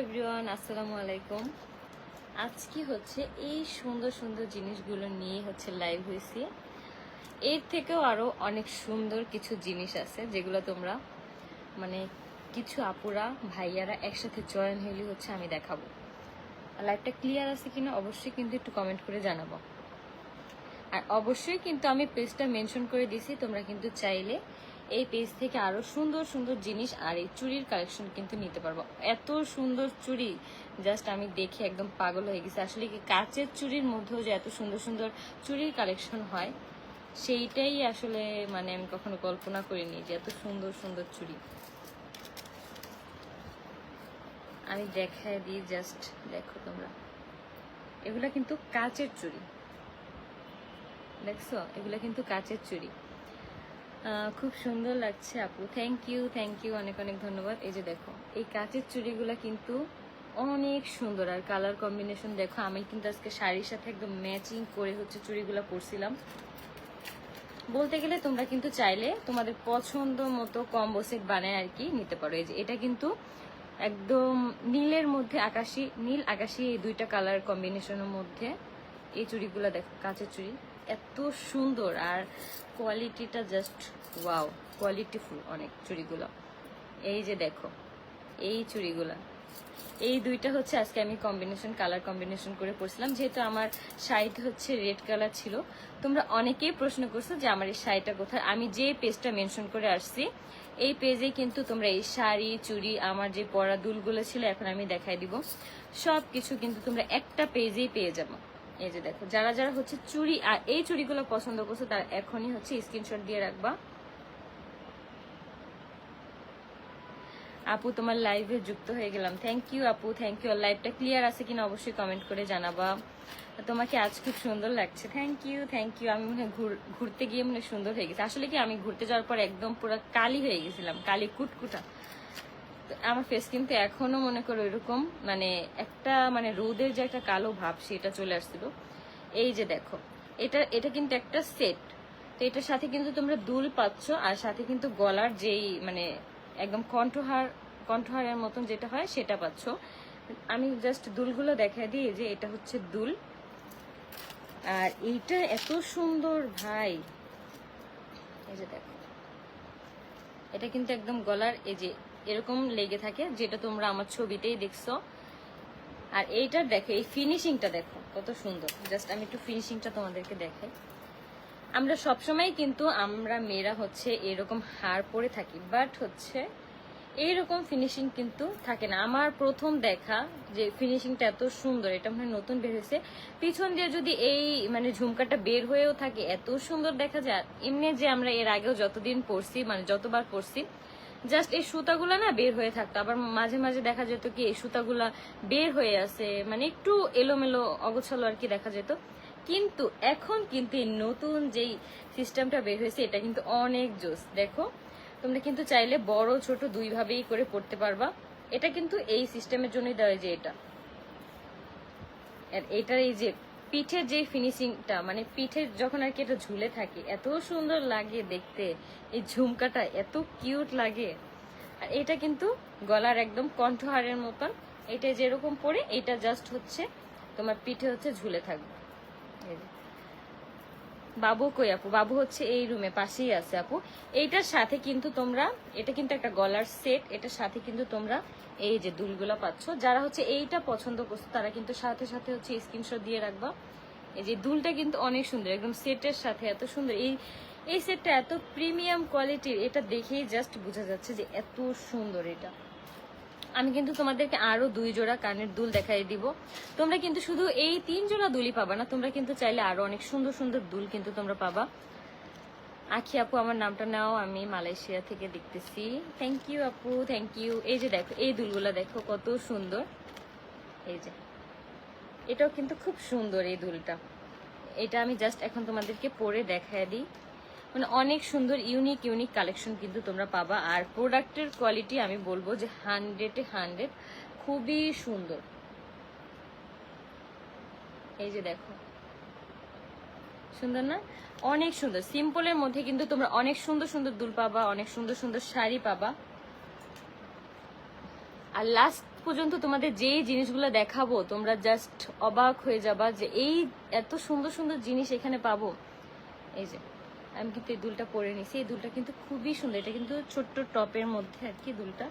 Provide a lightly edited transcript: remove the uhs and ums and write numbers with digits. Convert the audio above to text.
Everyone, আসসালামু আলাইকুম। আজকে হচ্ছে এই সুন্দর সুন্দর জিনিসগুলো নিয়ে হচ্ছে লাইভ হয়েছি। এর থেকেও আরো অনেক সুন্দর কিছু জিনিস আছে যেগুলো তোমরা মানে কিছু আপুরা ভাইয়ারা একসাথে জয়েন হইলে হচ্ছে আমি দেখাবো। লাইভটা ক্লিয়ার আছে কিনা অবশ্যই কিন্তু একটু কমেন্ট করে জানাবো। আর অবশ্যই কিন্তু আমি পেজটা মেনশন করে দিছি, তোমরা কিন্তু চাইলে এই পেজ থেকে আরো সুন্দর সুন্দর জিনিস আর এই চুড়ির কালেকশন কিন্তু নিতে পারবো। এত সুন্দর চুড়ি জাস্ট আমি দেখে একদম পাগল হয়ে গেছি। আসলে কি কাচের চুড়ির মধ্যেও যে এত সুন্দর সুন্দর চুড়ির কালেকশন হয় সেইটাই আসলে মানে আমি কখনো কল্পনা করিনি যে এত সুন্দর সুন্দর চুড়ি। আমি দেখায় দিই, জাস্ট দেখো তোমরা, এগুলা কিন্তু কাচের চুড়ি, দেখছো? এগুলা কিন্তু কাচের চুড়ি। খুব সুন্দর লাগছে আপু, থ্যাংক ইউ অনেক অনেক ধন্যবাদ। এই যে দেখো এই কাচের চুড়িগুলা কিন্তু অনেক সুন্দর, আর কালার কম্বিনেশন দেখো। আমি কিন্তু আজকে শাড়ির সাথে একদম ম্যাচিং করে হচ্ছে চুড়িগুলা পরছিলাম। বলতে গেলে তোমরা কিন্তু চাইলে তোমাদের পছন্দ মতো কম্বো সেট বানায় আর কি নিতে পারো। এই যে এটা কিন্তু একদম নীলের মধ্যে আকাশি, নীল আকাশি, এই দুইটা কালার কম্বিনেশনের মধ্যে এই চুড়িগুলা দেখো, কাচের চুড়ি এত সুন্দর আর কোয়ালিটিটা জাস্ট ওয়াও, কোয়ালিটিফুল অনেক চুড়িগুলো। এই যে দেখো এই চুড়িগুলা, এই দুইটা হচ্ছে আজকে আমি কম্বিনেশন, কালার কম্বিনেশন করে পরছিলাম। যেহেতু আমার শাড়িটা হচ্ছে রেড কালার ছিল, তোমরা অনেকেই প্রশ্ন করছো যে আমার এই শাড়িটা কোথায়। আমি যে পেজটা মেনশন করে আসছি এই পেজে কিন্তু তোমরা এই শাড়ি, চুড়ি, আমার যে পরা দুলগুলো ছিল এখন আমি দেখাই দিব, সব কিছু কিন্তু তোমরা একটা পেজেই পেয়ে যাবো। এই যে দেখো, যারা যারা হচ্ছে চুড়ি আর এই চুড়িগুলো পছন্দ করছো তারা এখনই হচ্ছে স্ক্রিনশট দিয়ে রাখবা। আপু তোমার লাইভে যুক্ত হয়ে গেলাম, থ্যাংক ইউ আপু, থ্যাংক ইউ। লাইভটা ক্লিয়ার আছে কিনা অবশ্যই কমেন্ট করে জানাবা। তোমাকে আজ খুব সুন্দর লাগছে, থ্যাংক ইউ। আমি মনে হয় ঘুরতে গিয়ে মনে সুন্দর হয়ে গেছে। আসলে কি আমি ঘুরতে যাওয়ার পর একদম পুরো কালি হয়ে গেছিলাম, কালি কুটকুটা। আমার ফেস কিন্তু এখনো মনে করো এরকম মানে একটা মানে রোদের যে একটা কালো ভাব সেটা চলে আসছিল। এই যে দেখো এটা এটা কিন্তু একটা সেট, তো এটার সাথে কিন্তু তোমরা দুল পাচ্ছ, আর সাথে কিন্তু গলার যেই মানে একদম কণ্ঠহারের মতন যেটা হয় সেটা পাচ্ছ। আমি জাস্ট দুলগুলো দেখাই দিই যে এটা হচ্ছে দুল, আর এইটা এত সুন্দর ভাই। এই যে দেখো এটা কিন্তু একদম গলার এই যে এরকম লেগে থাকে, যেটা তোমরা আমার ছবিতেই দেখছো। আর এইটার দেখো এই ফিনিশিংটা দেখো কত সুন্দর। জাস্ট আমি একটু ফিনিশিংটা তোমাদেরকে দেখাই। আমরা সবসময় কিন্তু আমরা মেয়েরা হচ্ছে এরকম হার পরে থাকি, বাট হচ্ছে এইরকম ফিনিশিং কিন্তু থাকে না। আমার প্রথম দেখা যে ফিনিশিংটা এত সুন্দর, এটা মানে নতুন বের হয়েছে। পিছন দিয়ে যদি এই মানে ঝুমকাটা বের হয়েও থাকে এত সুন্দর দেখা যায়। এমনি যে আমরা এর আগেও যতদিন পরছি মানে যতবার পরছি জাস্ট এই সুতাগুলা না বের হয়ে থাকতো, আবার মাঝে মাঝে দেখা যেত কি এই সুতাগুলা বের হয়ে আছে, মানে একটু এলোমেলো অগোছালো আর কি দেখা যেত। কিন্তু এখন কিন্তু এই নতুন যেই সিস্টেমটা বের হয়েছে এটা কিন্তু অনেক জোস। দেখো তোমরা কিন্তু চাইলে বড় ছোট দুই ভাবেই করে পড়তে পারবা। এটা কিন্তু এই সিস্টেমের জন্যই দেওয়া, যে এটার এই যে পিঠের যে ফিনিশিংটা মানে পিঠের যখন আর কি এটা ঝুলে থাকে এত সুন্দর লাগে দেখতে, এই ঝুমকাটা এত কিউট লাগে। আর এটা কিন্তু গলার একদম কণ্ঠহারের মতন, এটা যেরকম পরে এটা জাস্ট হচ্ছে তোমার পিঠে হচ্ছে ঝুলে থাকবে। বাবু কই আপু? বাবু হচ্ছে এই রুমে পাশেই আছে আপু। এইটার সাথে কিন্তু তোমরা, এটা কিন্তু একটা গলার সেট, এটার সাথে কিন্তু তোমরা এই যে দুলগুলা পাচ্ছ। যারা হচ্ছে এইটা পছন্দ করছো তারা কিন্তু সাথে সাথে হচ্ছে স্ক্রিনশট দিয়ে রাখবা। এই যে দুলটা কিন্তু অনেক সুন্দর, একদম সেটের সাথে এত সুন্দর। এই সেটটা এত প্রিমিয়াম কোয়ালিটির, এটা দেখেই জাস্ট বোঝা যাচ্ছে যে এত সুন্দর এটা। আমি কিন্তু তোমাদেরকে আরো 2 জোড়া কানের দুল দেখাই দিব। তোমরা কিন্তু শুধু এই 3 জোড়া দুলই পাবা না, তোমরা কিন্তু চাইলে আরো অনেক সুন্দর সুন্দর দুল কিন্তু তোমরা পাবা। আখি আপু আমার নামটা নাও, আমি মালয়েশিয়া থেকে দেখতেছি, থ্যাংক ইউ আপু, থ্যাংক ইউ। এই যে দেখো এই দুলগুলা দেখো কত সুন্দর। এই যে এটাও কিন্তু খুব সুন্দর এই দুলটা। এটা আমি জাস্ট এখন তোমাদেরকে পরে দেখায় দিই। মানে অনেক সুন্দর ইউনিক কালেকশন কিন্তু তোমরা পাবা। আর প্রোডাক্টের কোয়ালিটি আমি বলবো যে 100-এ 100, খুবই সুন্দর। এই যে দেখো সুন্দর না? অনেক সুন্দর। সিম্পলের মধ্যে কিন্তু তোমরা অনেক সুন্দর সুন্দর দুল পাবা, অনেক সুন্দর সুন্দর শাড়ি পাবা। আর লাস্ট পর্যন্ত তোমাদের যে জিনিসগুলো দেখাবো তোমরা জাস্ট অবাক হয়ে যাবা যে এই এত সুন্দর সুন্দর জিনিস এখানে পাবো। এই যে আমি কিন্তু এই দুলটা পরে নিছি, এই দুলটা কিন্তু খুবই সুন্দর, এটা কিন্তু ছোট্ট টপের মধ্যে আর কি দুলটা।